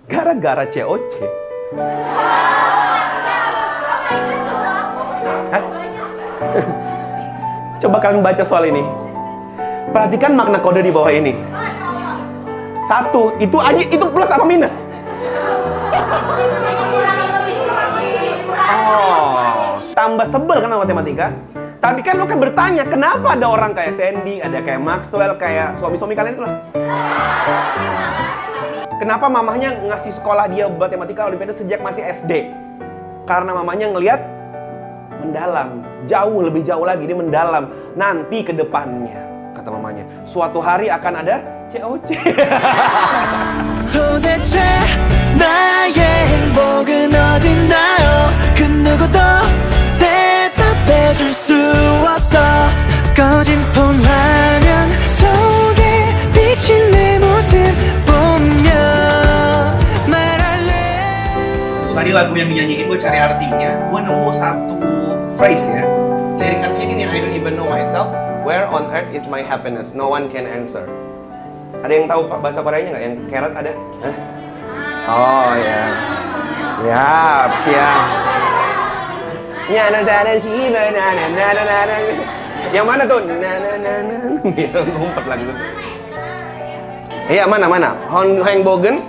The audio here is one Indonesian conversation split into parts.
Gara-gara COC. Hah? Coba kalian baca soal ini. Perhatikan makna kode di bawah ini. 1, itu aja, itu plus apa minus? Oh, tambah sebel kan matematika. Tapi kan lo kan bertanya, kenapa ada orang kayak Sandy, ada kayak Maxwell, kayak suami-suami kalian itu lah. Kenapa mamahnya ngasih sekolah dia matematika olimpiade sejak masih SD? Karena mamahnya ngelihat mendalam, jauh lebih jauh lagi, dia mendalam. Nanti ke depannya, kata mamanya, suatu hari akan ada COC. Tadi lagu yang dinyanyiin gue cari artinya, gue nemu satu phrase ya. Lirik artinya gini, I don't even know myself, where on earth is my happiness, no one can answer. Ada yang tahu bahasa Koreanya nggak? Yang Carrot ada? Hah? Oh ya, siap. Yang mana tuh? Gitu, ngumpet lagi tuh. Iya, mana? Hongbogen?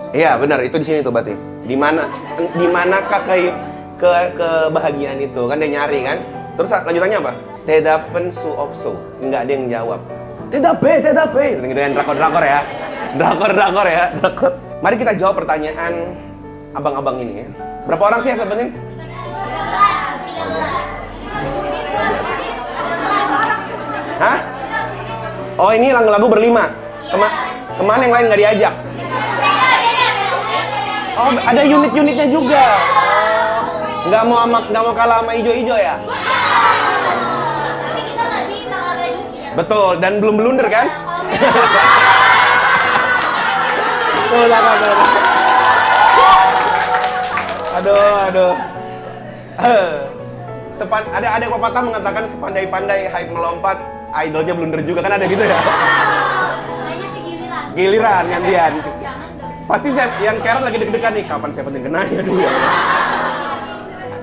Iya, benar, itu di sini tuh berarti. Di manakah kebahagiaan itu? Kan dia nyari kan? Terus lanjutannya apa? Tedapen suopso. Enggak ada yang jawab. Tedape. Gitu kan, drakor ya. Drakor ya. Mari kita jawab pertanyaan abang-abang ini ya. Berapa orang sih yang sebenarnya? Hah? Oh, ini lagu berlima. Kemana yang lain nggak diajak? Oh, ada unit-unitnya juga. Nggak mau kalah sama ijo-ijo ya? Tapi kita nggak bisa organisasi ya. Betul, dan belum blunder kan? Tuh. Aduh. Ada pepatah mengatakan sepandai-pandai hype melompat, idolnya blunder juga, kan ada gitu ya? Kayaknya sih Giliran gantian. Jangan dong. Pasti yang Carrot lagi deg-degan nih, kapan Seventeen kenanya dulu ya?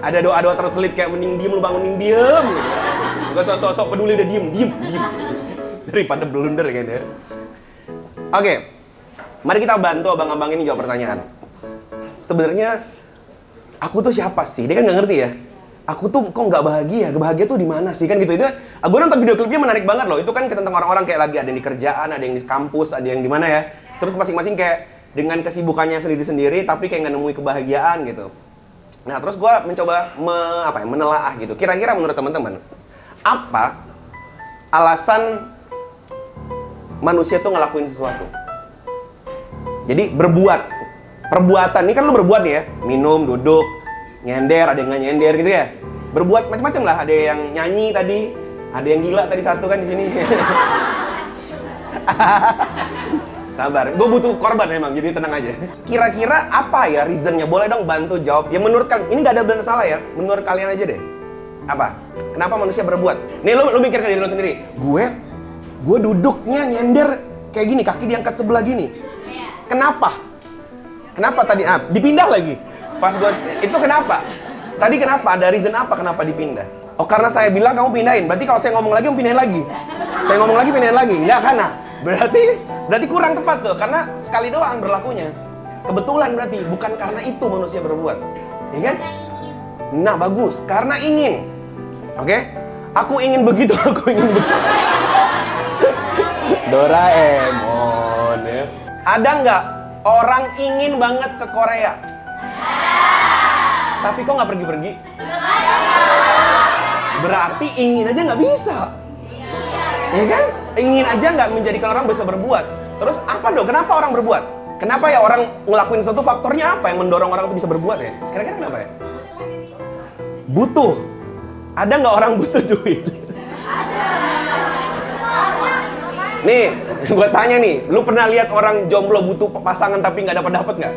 Ada doa-doa terselip kayak mending diem lu bangunin diem. Gak sok-sok peduli udah diem. Daripada blunder kan ya. Oke, mari kita bantu abang-abang ini jawab pertanyaan. Sebenarnya aku tuh siapa sih? Dia kan nggak ngerti ya. Aku tuh kok nggak bahagia? Kebahagia tuh di mana sih kan gitu? Itu gue nonton video klipnya menarik banget loh. Itu kan tentang orang-orang kayak lagi ada yang di kerjaan, ada yang di kampus, ada yang di mana ya. Terus masing-masing kayak dengan kesibukannya sendiri-sendiri, tapi kayak nggak nemui kebahagiaan gitu. Nah terus gue mencoba menelaah gitu. Kira-kira menurut teman-teman, apa alasan manusia tuh ngelakuin sesuatu? Jadi perbuatan ini kan lo berbuat nih ya, minum, duduk, nyender, ada yang nggak nyender gitu ya. Berbuat macam-macam lah, ada yang nyanyi tadi, ada yang gila tadi satu kan di sini. Sabar, gue butuh korban memang, jadi tenang aja. Kira-kira apa ya reasonnya? Boleh dong bantu jawab. Ya menurut kalian, ini nggak ada benar salah ya. Menurut kalian aja deh. Apa? Kenapa manusia berbuat? Nih lu mikir ke diri lu sendiri. Gue duduknya nyender kayak gini, kaki diangkat sebelah gini. Kenapa? Kenapa tadi? Dipindah lagi. Pas gue, itu kenapa? Tadi kenapa? Ada reason apa kenapa dipindah? Oh karena saya bilang kamu pindahin. Berarti kalau saya ngomong lagi, kamu pindahin lagi. Saya ngomong lagi, pindahin lagi. Enggak kan? Berarti kurang tepat tuh. Karena sekali doang berlakunya. Kebetulan berarti. Bukan karena itu manusia berbuat. Ya kan? Nah bagus. Karena ingin. Oke? Aku ingin begitu. Doraemon ya. Ada nggak orang ingin banget ke Korea? Tapi kok nggak pergi-pergi? Berarti ingin aja nggak bisa. Ya kan? Ingin aja nggak menjadikan orang bisa berbuat. Terus apa dong? Kenapa orang berbuat? Kenapa ya orang ngelakuin sesuatu? Faktornya apa yang mendorong orang itu bisa berbuat ya? Kira-kira kenapa ya? Butuh. Ada nggak orang butuh duit? Nih, gue tanya nih, lu pernah lihat orang jomblo butuh pasangan tapi nggak dapat nggak?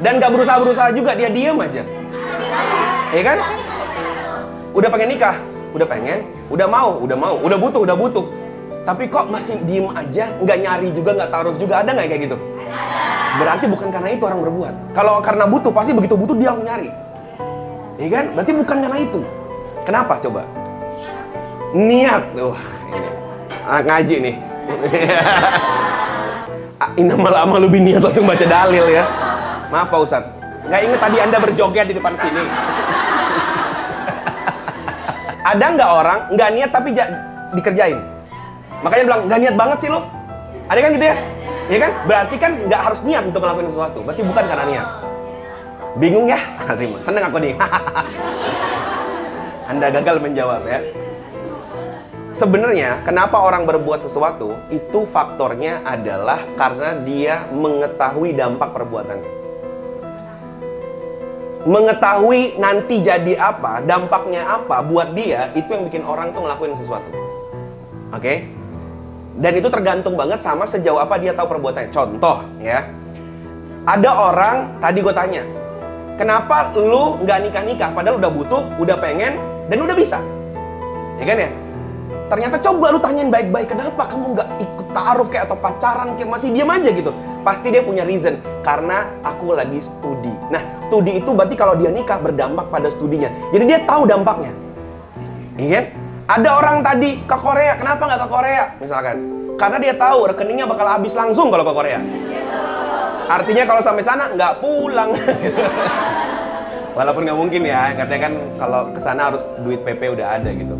Dan nggak berusaha juga, dia diem aja. Ya kan? Udah pengen nikah, udah pengen, udah mau, udah butuh. Tapi kok masih diem aja, nggak nyari juga, nggak taruh juga, ada nggak kayak gitu? Berarti bukan karena itu orang berbuat. Kalau karena butuh, pasti begitu butuh dia nyari. Iya kan? Berarti bukan karena itu. Kenapa coba? Niat. Wah, ini. Ngaji nih. Ini lama lebih niat langsung baca dalil ya. Maaf Pak Ustadz. Nggak ingat tadi Anda berjoget di depan sini. Ada nggak orang nggak niat tapi dikerjain? Makanya bilang nggak niat banget sih lo. Ada kan gitu ya? Iya kan? Berarti kan nggak harus niat untuk ngelakuin sesuatu. Berarti bukan karena niat. Bingung ya? Terima. Seneng aku nih. Anda gagal menjawab ya. Sebenarnya kenapa orang berbuat sesuatu itu faktornya adalah karena dia mengetahui dampak perbuatannya. Mengetahui nanti jadi apa, dampaknya apa buat dia, itu yang bikin orang tuh ngelakuin sesuatu. Oke? Dan itu tergantung banget sama sejauh apa dia tahu perbuatannya. Contoh ya, ada orang tadi gue tanya, kenapa lu nggak nikah-nikah padahal udah butuh, udah pengen, dan udah bisa? Ya kan ya? Ternyata coba lu tanyain baik-baik, kenapa kamu nggak ikut ta'aruf kayak atau pacaran kayak masih diam aja gitu? Pasti dia punya reason, karena aku lagi studi. Nah, studi itu berarti kalau dia nikah berdampak pada studinya. Jadi dia tahu dampaknya. Iya kan? Ada orang tadi ke Korea, kenapa nggak ke Korea? Misalkan, karena dia tahu rekeningnya bakal habis langsung kalau ke Korea. Artinya kalau sampai sana nggak pulang. Walaupun nggak mungkin ya, katanya kan kalau ke sana harus duit PP udah ada gitu.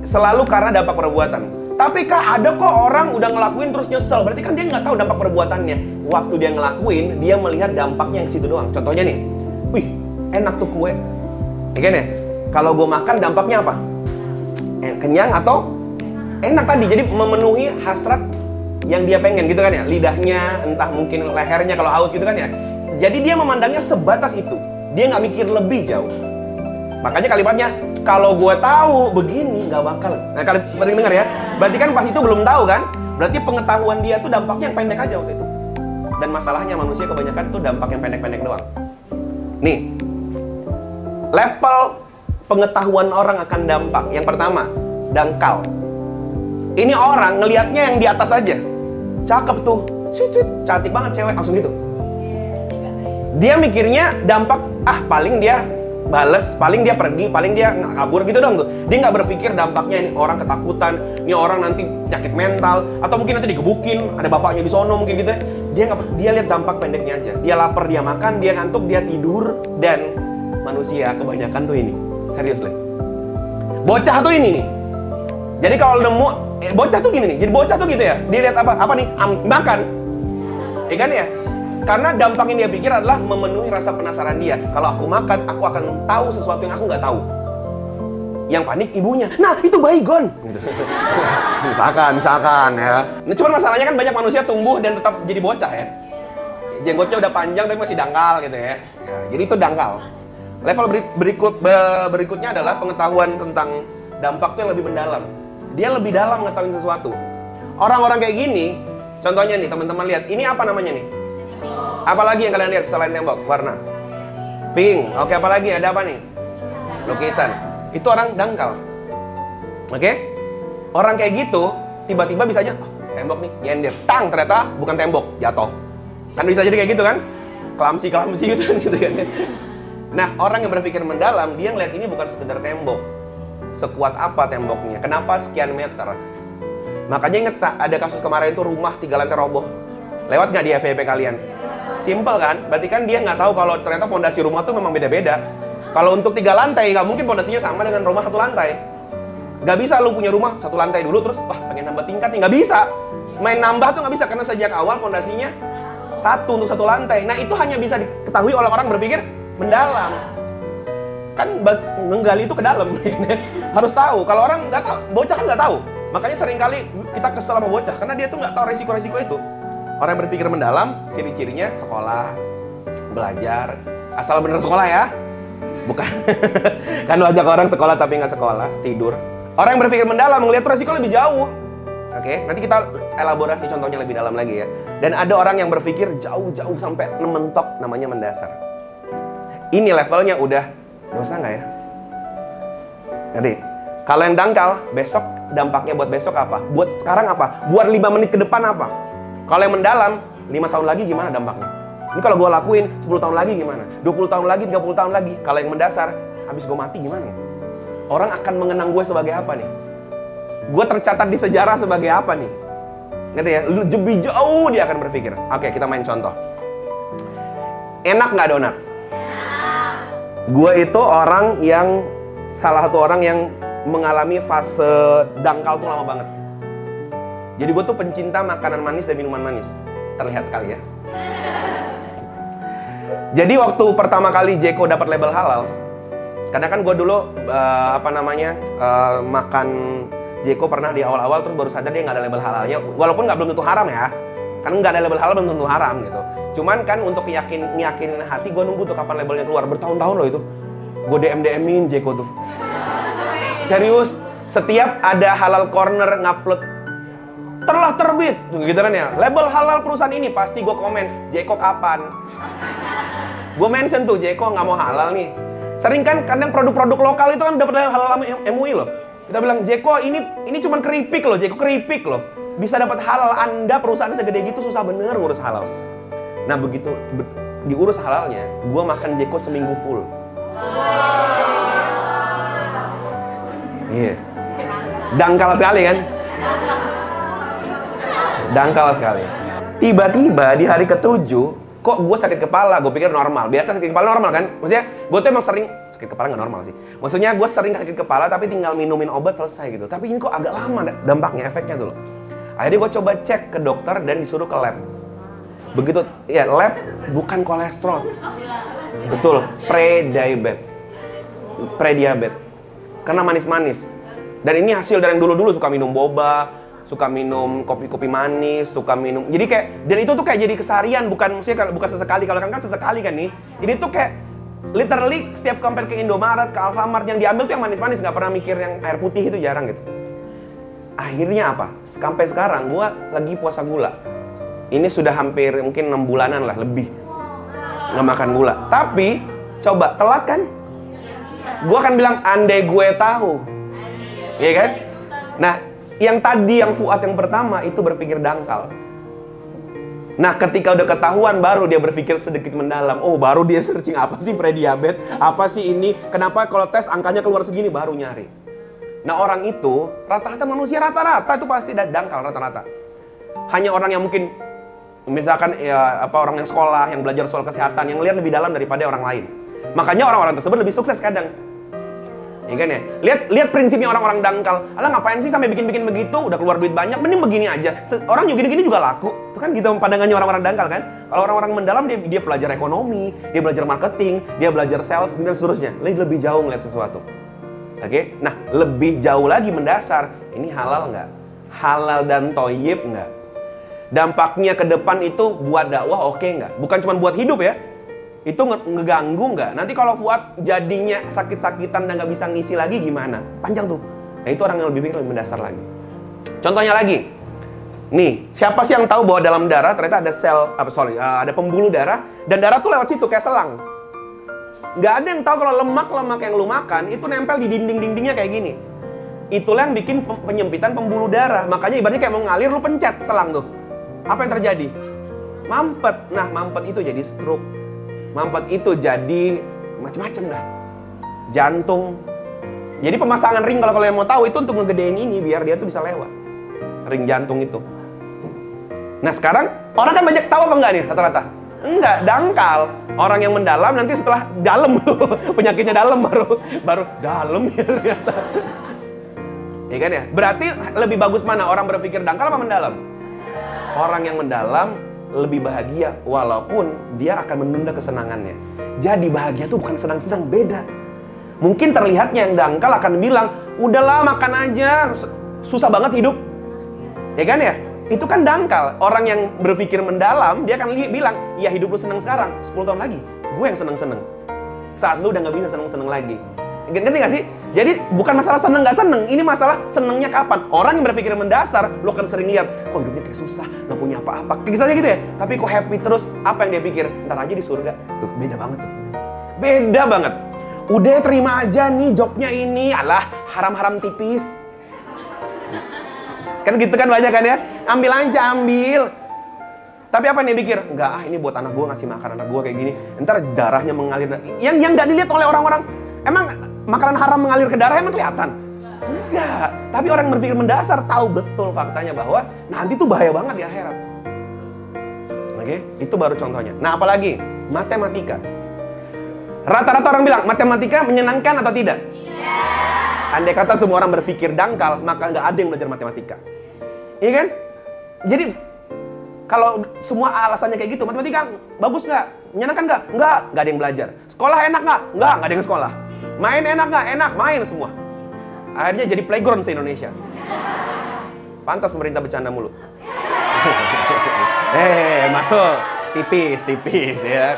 Selalu karena dampak perbuatan. Tapi kak, ada kok orang udah ngelakuin terus nyesel. Berarti kan dia nggak tahu dampak perbuatannya. Waktu dia ngelakuin, dia melihat dampaknya yang situ doang. Contohnya nih, wih, enak tuh kue. Ya kan ya? Kalau gue makan dampaknya apa? Kenyang atau enak tadi. Jadi memenuhi hasrat yang dia pengen gitu kan ya. Lidahnya, entah mungkin lehernya kalau haus gitu kan ya. Jadi dia memandangnya sebatas itu. Dia nggak mikir lebih jauh. Makanya kalimatnya, kalau gue tahu begini nggak bakal. Nah, kalian pernah dengar ya? Berarti kan pas itu belum tahu kan? Berarti pengetahuan dia tuh dampaknya yang pendek aja waktu itu. Dan masalahnya manusia kebanyakan tuh dampak yang pendek-pendek doang. Nih, level pengetahuan orang akan dampak. Yang pertama, dangkal. Ini orang ngelihatnya yang di atas aja. Cakep tuh, cantik banget cewek, langsung gitu. Dia mikirnya dampak, paling dia bales, paling dia pergi, paling dia kabur gitu dong tuh. Dia nggak berpikir dampaknya ini orang ketakutan, ini orang nanti sakit mental, atau mungkin nanti digebukin, ada bapaknya di sono mungkin gitu ya. Dia lihat dampak pendeknya aja. Dia lapar, dia makan, dia ngantuk, dia tidur. Dan manusia kebanyakan tuh ini, serius lah. Bocah tuh ini nih. Jadi kalau nemu bocah tuh gini nih. Jadi bocah tuh gitu ya. Dia lihat apa? Apa nih? Makan. Iya kan ya? Karena dampak yang dia pikir adalah memenuhi rasa penasaran dia. Kalau aku makan, aku akan tahu sesuatu yang aku nggak tahu. Yang panik ibunya. Nah, itu baygon. Gitu. misalkan ya. Nah, cuman masalahnya kan banyak manusia tumbuh dan tetap jadi bocah ya. Jenggotnya udah panjang tapi masih dangkal gitu ya. Jadi itu dangkal. Level berikutnya adalah pengetahuan tentang dampak itu yang lebih mendalam. Dia lebih dalam mengetahui sesuatu. Orang-orang kayak gini, contohnya nih teman-teman lihat, ini apa namanya nih? Apalagi yang kalian lihat selain tembok? Warna pink. Oke, apalagi? Ada apa nih? Lukisan. Itu orang dangkal. Oke? Orang kayak gitu tiba-tiba bisa aja tembok nih, nyender. Tang, ternyata bukan tembok, jatuh. Kan bisa jadi kayak gitu kan? Kelamsi gitu kan. Nah, orang yang berpikir mendalam, dia ngeliat ini bukan sekedar tembok. Sekuat apa temboknya? Kenapa sekian meter? Makanya inget tak, ada kasus kemarin itu rumah 3 lantai roboh. Lewat nggak di FYP kalian? Simple kan? Berarti kan dia nggak tahu kalau ternyata pondasi rumah tuh memang beda-beda. Kalau untuk 3 lantai, nggak mungkin pondasinya sama dengan rumah 1 lantai. Nggak bisa lu punya rumah 1 lantai dulu, terus pengen nambah tingkat nih. Nggak bisa. Main nambah tuh nggak bisa, karena sejak awal pondasinya 1 untuk 1 lantai. Nah, itu hanya bisa diketahui oleh orang berpikir mendalam. Kan menggali itu ke dalam. Harus tahu. Kalau orang nggak tahu, bocah kan nggak tahu. Makanya seringkali kita kesel sama bocah, karena dia tuh nggak tahu resiko-resiko itu. Orang yang berpikir mendalam, ciri-cirinya sekolah, belajar, asal bener sekolah ya. Bukan, kan banyak orang sekolah tapi nggak sekolah, tidur. Orang yang berpikir mendalam, melihat resiko lebih jauh. Oke, nanti kita elaborasi contohnya lebih dalam lagi ya. Dan ada orang yang berpikir jauh-jauh sampai mentok, namanya mendasar. Ini levelnya udah dosa nggak ya? Jadi, kalau yang dangkal, besok dampaknya buat besok apa? Buat sekarang apa? Buat 5 menit ke depan apa? Kalau yang mendalam, 5 tahun lagi gimana dampaknya? Ini kalau gue lakuin 10 tahun lagi gimana? 20 tahun lagi, 30 tahun lagi. Kalau yang mendasar, habis gue mati gimana? Orang akan mengenang gue sebagai apa nih? Gue tercatat di sejarah sebagai apa nih? Ngerti ya? Lebih jauh dia akan berpikir. Oke, kita main contoh. Enak nggak donat? Gue itu orang yang salah satu orang yang mengalami fase dangkal tuh lama banget. Jadi gue tuh pencinta makanan manis dan minuman manis. Terlihat sekali ya. Jadi waktu pertama kali Jeko dapat label halal, karena kan gue dulu makan Jeko pernah di awal-awal, terus baru sadar dia nggak ada label halalnya. Walaupun belum tentu haram ya, kan nggak ada label halal belum tentu haram gitu. Cuman kan untuk ngiyakinin hati, gue nunggu tuh kapan labelnya keluar. Bertahun-tahun loh itu. Gue DM-in Jeko tuh. Serius, setiap ada halal corner ngupload, telah terbit, gitu kan ya. Label halal perusahaan ini, pasti gue komen, Jeko kapan? Gue mention tuh, Jeko nggak mau halal nih. Sering kan kadang produk-produk lokal itu kan dapat halal MUI loh. Kita bilang, Jeko ini cuma keripik loh, Jeko keripik loh. Bisa dapat halal, Anda perusahaan segede gitu susah bener ngurus halal. Nah begitu diurus halalnya, gue makan Jeko seminggu full. Iya. Dangkal sekali kan? Dangkal sekali. Tiba-tiba di hari ke-7, kok gue sakit kepala? Gue pikir normal. Biasa sakit kepala normal kan? Maksudnya, gue tuh emang sering sakit kepala nggak normal sih. Maksudnya gue sering sakit kepala tapi tinggal minumin obat selesai gitu. Tapi ini kok agak lama dampaknya, efeknya tuh loh. Akhirnya gue coba cek ke dokter dan disuruh ke lab. Begitu, ya lab bukan kolesterol. Betul, pre-diabetes. Karena manis-manis. Dan ini hasil dari yang dulu-dulu suka minum boba, suka minum kopi-kopi manis, suka minum. Jadi kayak, dan itu tuh kayak jadi keseharian, bukan sesekali. Kalau kan sesekali kan nih. Ini tuh kayak literally setiap compare ke Indomaret, ke Alfamart yang diambil tuh yang manis-manis, nggak pernah mikir yang air putih itu, jarang gitu. Akhirnya apa? Sampai sekarang gua lagi puasa gula. Ini sudah hampir mungkin 6 bulanan lah lebih nggak makan gula. Tapi coba telat kan? Gue akan bilang andai gue tahu, iya kan? Nah, yang tadi yang Fuad yang pertama itu berpikir dangkal. Nah, ketika udah ketahuan baru dia berpikir sedikit mendalam. Oh, baru dia searching apa sih prediabetes? Apa sih ini? Kenapa kalau tes angkanya keluar segini baru nyari? Nah, orang itu rata-rata manusia rata-rata itu pasti dangkal rata-rata. Hanya orang yang mungkin misalkan ya orang yang sekolah, yang belajar soal kesehatan, yang lihat lebih dalam daripada orang lain. Makanya orang-orang tersebut lebih sukses kadang. Ya kan ya? Lihat prinsipnya orang-orang dangkal. Alah ngapain sih sampai bikin-bikin begitu? Udah keluar duit banyak, mending begini aja. Orang juga gini-gini juga laku. Itu kan gitu pandangannya orang-orang dangkal kan? Kalau orang-orang mendalam dia belajar ekonomi, dia belajar marketing, dia belajar sales dan seterusnya. Lebih jauh ngeliat sesuatu. Oke? Nah, lebih jauh lagi mendasar. Ini halal nggak? Halal dan toyib nggak? Dampaknya ke depan itu buat dakwah oke nggak? Bukan cuma buat hidup ya. Itu ngeganggu nggak? Nanti kalau Fuad jadinya sakit-sakitan dan nggak bisa ngisi lagi gimana? Panjang tuh. Nah itu orang yang lebih pikir lebih mendasar lagi. Contohnya lagi. Nih, siapa sih yang tahu bahwa dalam darah ternyata ada ada pembuluh darah. Dan darah tuh lewat situ kayak selang. Nggak ada yang tahu kalau lemak-lemak yang lu makan itu nempel di dinding-dindingnya kayak gini. Itulah yang bikin penyempitan pembuluh darah. Makanya ibaratnya kayak mau ngalir lu pencet selang tuh. Apa yang terjadi? Mampet. Nah, mampet itu jadi stroke. Mampet itu jadi macam-macam dah. Jantung. Jadi pemasangan ring kalau kalian mau tahu itu untuk ngegedein ini biar dia tuh bisa lewat. Ring jantung itu. Nah, sekarang orang kan banyak tahu apa enggak nih rata-rata? Enggak, dangkal. Orang yang mendalam nanti setelah dalam penyakitnya dalam baru dalam ya ternyata. Ya kan ya? Berarti lebih bagus mana orang berpikir dangkal apa mendalam? Orang yang mendalam lebih bahagia walaupun dia akan menunda kesenangannya. Jadi bahagia itu bukan senang-senang, beda. Mungkin terlihatnya yang dangkal akan bilang, udahlah makan aja, susah banget hidup. Ya kan ya? Itu kan dangkal. Orang yang berpikir mendalam, dia akan bilang, ya hidup lu senang sekarang, 10 tahun lagi, gue yang senang-senang. Saat lu udah gak bisa senang-senang lagi. Ngerti gak sih? Jadi bukan masalah seneng gak seneng, ini masalah senengnya kapan. Orang yang berpikir mendasar, lo akan sering lihat, kok hidupnya kayak susah, gak punya apa-apa. Kisahnya gitu ya, tapi kok happy terus, apa yang dia pikir? Ntar aja di surga. Tuh, beda banget tuh. Beda banget. Udah terima aja nih jobnya ini, alah haram-haram tipis. Kan gitu kan banyak kan ya? Ambil aja, ambil. Tapi apa yang dia pikir? Enggak, ini buat anak gue, ngasih makan anak gue kayak gini. Ntar darahnya mengalir. Yang nggak dilihat oleh orang-orang. Emang makanan haram mengalir ke darah emang kelihatan? Enggak. Tapi orang yang berpikir mendasar tahu betul faktanya bahwa nanti tuh bahaya banget di akhirat. Oke, itu baru contohnya. Nah, apalagi matematika. Rata-rata orang bilang matematika menyenangkan atau tidak? Andai kata semua orang berpikir dangkal, maka nggak ada yang belajar matematika. Iya kan? Jadi kalau semua alasannya kayak gitu, matematika bagus nggak? Menyenangkan nggak? Nggak ada yang belajar. Sekolah enak nggak? Nggak ada yang sekolah. Main enak nggak? Enak, main semua. Akhirnya jadi playground se-Indonesia. Pantas pemerintah bercanda mulu. Masuk. Tipis ya.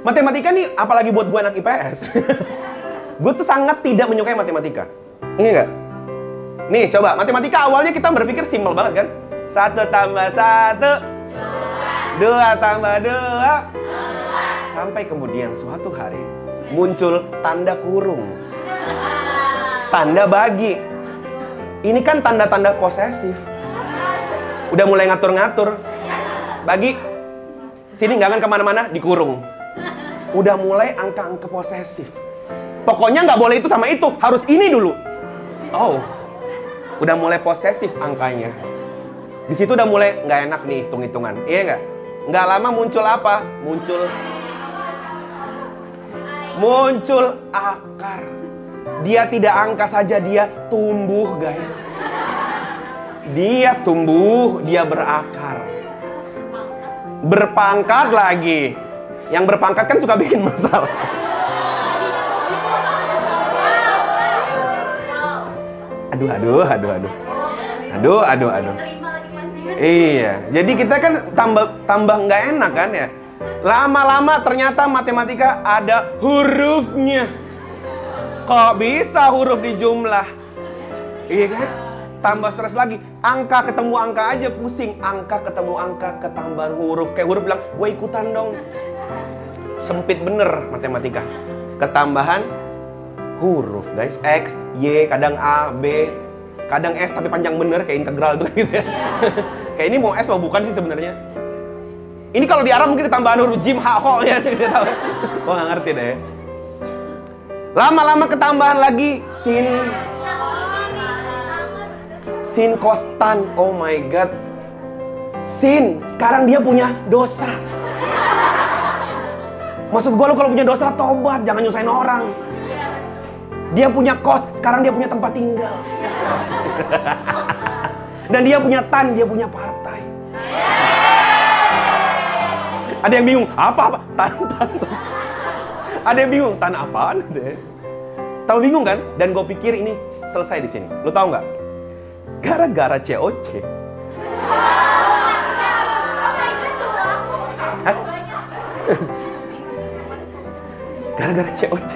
Matematika nih, apalagi buat gue anak IPS. Gue tuh sangat tidak menyukai matematika. Ini enggak? Nih, coba. Matematika awalnya kita berpikir simpel banget kan? 1 tambah 1 2 tambah 2. Sampai kemudian suatu hari muncul tanda kurung, tanda bagi. Ini kan tanda-tanda posesif. Udah mulai ngatur-ngatur. Bagi. Sini nggak akan kemana-mana, dikurung. Udah mulai angka-angka posesif. Pokoknya nggak boleh itu sama itu, harus ini dulu. Oh, udah mulai posesif angkanya. Di situ udah mulai nggak enak nih hitung-hitungan, iya nggak? Nggak lama muncul apa? Muncul akar. Dia tidak angka saja, dia tumbuh, guys. Dia tumbuh, dia berakar. Berpangkat lagi. Yang berpangkat kan suka bikin masalah. Aduh. Iya, jadi kita kan tambah nggak enak kan ya. Lama-lama ternyata matematika ada hurufnya. Kok bisa huruf dijumlah? Iya kan? Tambah stres lagi. Angka ketemu angka aja pusing. Angka ketemu angka, ketambahan huruf. Kayak huruf bilang, gue ikutan dong. Sempit bener matematika. Ketambahan huruf, guys. X, Y, kadang A, B, kadang S tapi panjang bener kayak integral itu gitu ya. Kayak ini mau S mau bukan sih sebenarnya. Ini kalau di Arab mungkin tambahan huruf jim, ha, ho ya. Gua nggak ngerti deh. Lama-lama ketambahan lagi sin kostan. Oh my god. Sin, sekarang dia punya dosa. Maksud gue, lo kalau punya dosa tobat, jangan nyusahin orang. Dia punya kos, sekarang dia punya tempat tinggal. Dan dia punya tan, dia punya partai. Ada yang bingung, apa? Tan. Ada yang bingung, tan apaan? Tahu bingung kan? Dan gue pikir ini selesai di sini. Lo tahu nggak? Gara-gara COC. Hah? Gara-gara COC.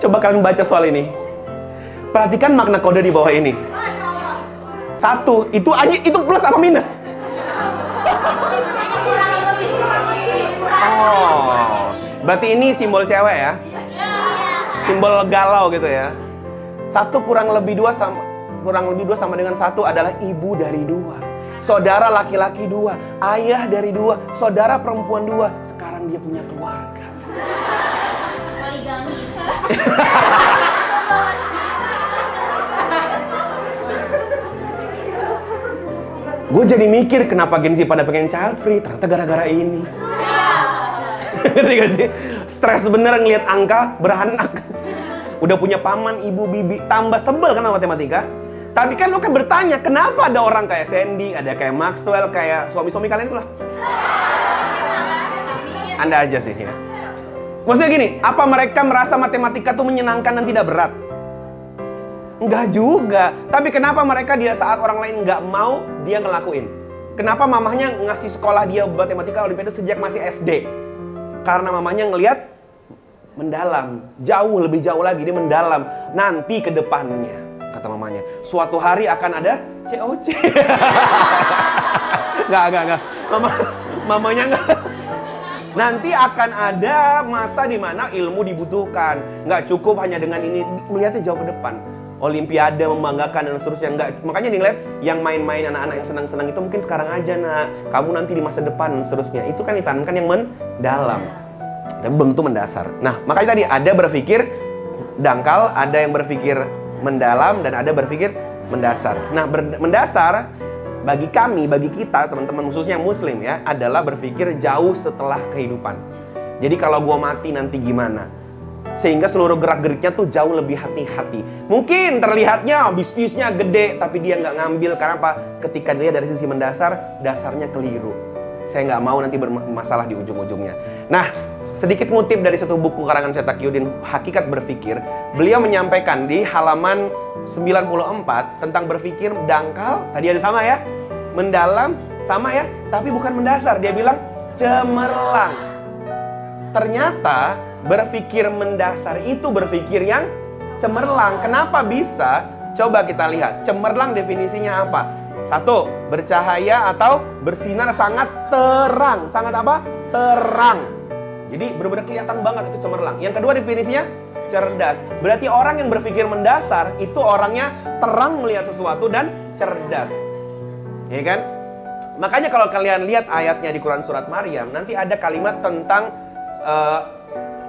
Coba kalian baca soal ini. Perhatikan makna kode di bawah ini. 1, itu plus apa minus? Oh, berarti ini simbol cewek ya? Simbol galau gitu ya. 1 kurang lebih 2 sama dengan 1 adalah ibu dari 2. Saudara laki-laki 2, ayah dari 2, saudara perempuan 2. Sekarang dia punya keluarga. Poligami. Gue jadi mikir kenapa Gen Z pada pengen child free. Ternyata gara-gara ini. Ngerti gak sih? Stres bener ngeliat angka beranak. Udah punya paman, ibu, bibi. Tambah sebel kan sama matematika. Tapi kan lo kan bertanya, kenapa ada orang kayak Sandy, ada kayak Maxwell, kayak suami-suami kalian itulah. Anda aja sih ya. Maksudnya gini, apa mereka merasa matematika tuh menyenangkan dan tidak berat? Enggak juga. Tapi kenapa mereka dia saat orang lain nggak mau, dia ngelakuin? Kenapa mamahnya ngasih sekolah dia matematika olimpiade sejak masih SD? Karena mamahnya ngelihat mendalam, jauh lebih jauh lagi, dia mendalam. Nanti ke depannya, kata mamanya, suatu hari akan ada COC. Nggak. Mamanya nggak. Nanti akan ada masa di mana ilmu dibutuhkan. Nggak cukup hanya dengan ini, melihatnya jauh ke depan. olimpiade membanggakan dan seterusnya. Enggak. Makanya nih lihat yang main-main anak-anak yang senang-senang itu mungkin sekarang aja nak, kamu nanti di masa depan dan seterusnya. Itu kan ditanamkan yang mendalam, tapi belum tentu mendasar. Nah makanya tadi ada berpikir dangkal, ada yang berpikir mendalam, dan ada berpikir mendasar. Nah mendasar bagi kami, bagi kita teman-teman khususnya muslim ya, adalah berpikir jauh setelah kehidupan. Jadi kalau gua mati nanti gimana? Sehingga seluruh gerak-geriknya tuh jauh lebih hati-hati. Mungkin terlihatnya bisnisnya gede, tapi dia nggak ngambil. Karena apa? Ketika dia dari sisi mendasar, dasarnya keliru. Saya nggak mau nanti bermasalah di ujung-ujungnya. Nah, sedikit ngutip dari satu buku karangan Syed Taqiyuddin, Hakikat Berpikir. Beliau menyampaikan di halaman 94 tentang berpikir dangkal. Tadi ada sama ya? Mendalam, sama ya? Tapi bukan mendasar. Dia bilang cemerlang. Ternyata berpikir mendasar itu berpikir yang cemerlang. Kenapa bisa? Coba kita lihat. Cemerlang definisinya apa? Satu, bercahaya atau bersinar sangat terang. Sangat apa? Terang. Jadi benar-benar kelihatan banget itu cemerlang. Yang kedua definisinya cerdas. Berarti orang yang berpikir mendasar itu orangnya terang melihat sesuatu dan cerdas. Ya kan? Makanya kalau kalian lihat ayatnya di Quran surat Maryam, nanti ada kalimat tentang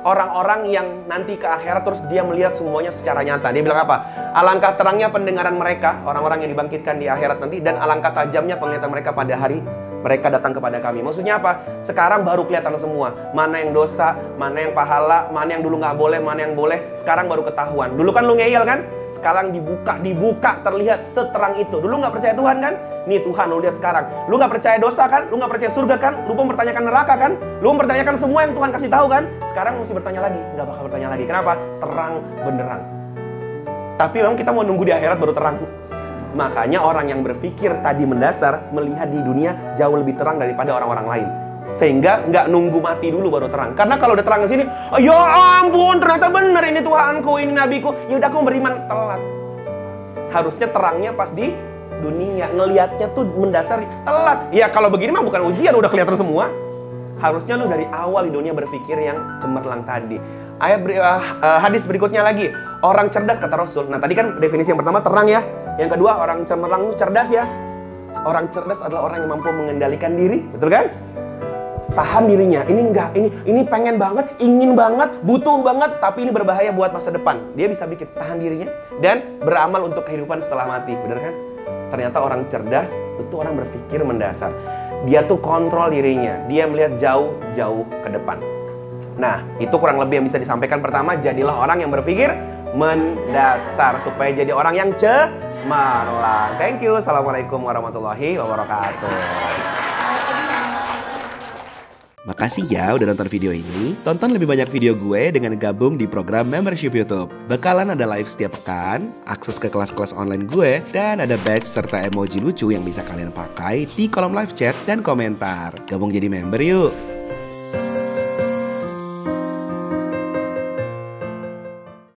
orang-orang yang nanti ke akhirat terus dia melihat semuanya secara nyata. Dia bilang apa? Alangkah terangnya pendengaran mereka, orang-orang yang dibangkitkan di akhirat nanti, dan alangkah tajamnya penglihatan mereka pada hari mereka datang kepada kami. Maksudnya apa? Sekarang baru kelihatan semua. Mana yang dosa, mana yang pahala, mana yang dulu nggak boleh, mana yang boleh. Sekarang baru ketahuan. Dulu kan lu ngeyel kan? Sekarang dibuka, terlihat seterang itu. Dulu nggak percaya Tuhan kan? Nih Tuhan, lu lihat sekarang. Lu nggak percaya dosa kan? Lu nggak percaya surga kan? Lu mempertanyakan neraka kan? Lu mempertanyakan semua yang Tuhan kasih tahu kan? Sekarang mesti bertanya lagi. Nggak bakal bertanya lagi. Kenapa? Terang benderang. Tapi memang kita mau nunggu di akhirat baru terang. Makanya orang yang berpikir tadi mendasar melihat di dunia jauh lebih terang daripada orang-orang lain. Sehingga nggak nunggu mati dulu baru terang. Karena kalau udah terang ke sini, oh, ya ampun ternyata benar ini Tuhanku, ini nabiku. Ya udah aku beriman, telat. Harusnya terangnya pas di dunia, ngelihatnya tuh mendasar, telat. Ya kalau begini mah bukan ujian, udah kelihatan semua. Harusnya lu dari awal di dunia berpikir yang cemerlang tadi. Hadis berikutnya lagi, orang cerdas kata Rasul. Nah tadi kan definisi yang pertama terang ya. Yang kedua orang cemerlang itu cerdas ya. Orang cerdas adalah orang yang mampu mengendalikan diri, betul kan? Tahan dirinya. Ini enggak, ini pengen banget, ingin banget, butuh banget, tapi ini berbahaya buat masa depan. Dia bisa bikin tahan dirinya dan beramal untuk kehidupan setelah mati, bener kan? Ternyata orang cerdas itu orang berpikir mendasar. Dia tuh kontrol dirinya, dia melihat jauh-jauh ke depan. Nah, itu kurang lebih yang bisa disampaikan. Pertama, jadilah orang yang berpikir mendasar supaya jadi orang yang cemerlang. Thank you. Assalamualaikum warahmatullahi wabarakatuh. Makasih ya udah nonton video ini. Tonton lebih banyak video gue dengan gabung di program membership YouTube. Bakalan ada live setiap pekan, akses ke kelas-kelas online gue, dan ada badge serta emoji lucu yang bisa kalian pakai di kolom live chat dan komentar. Gabung jadi member yuk!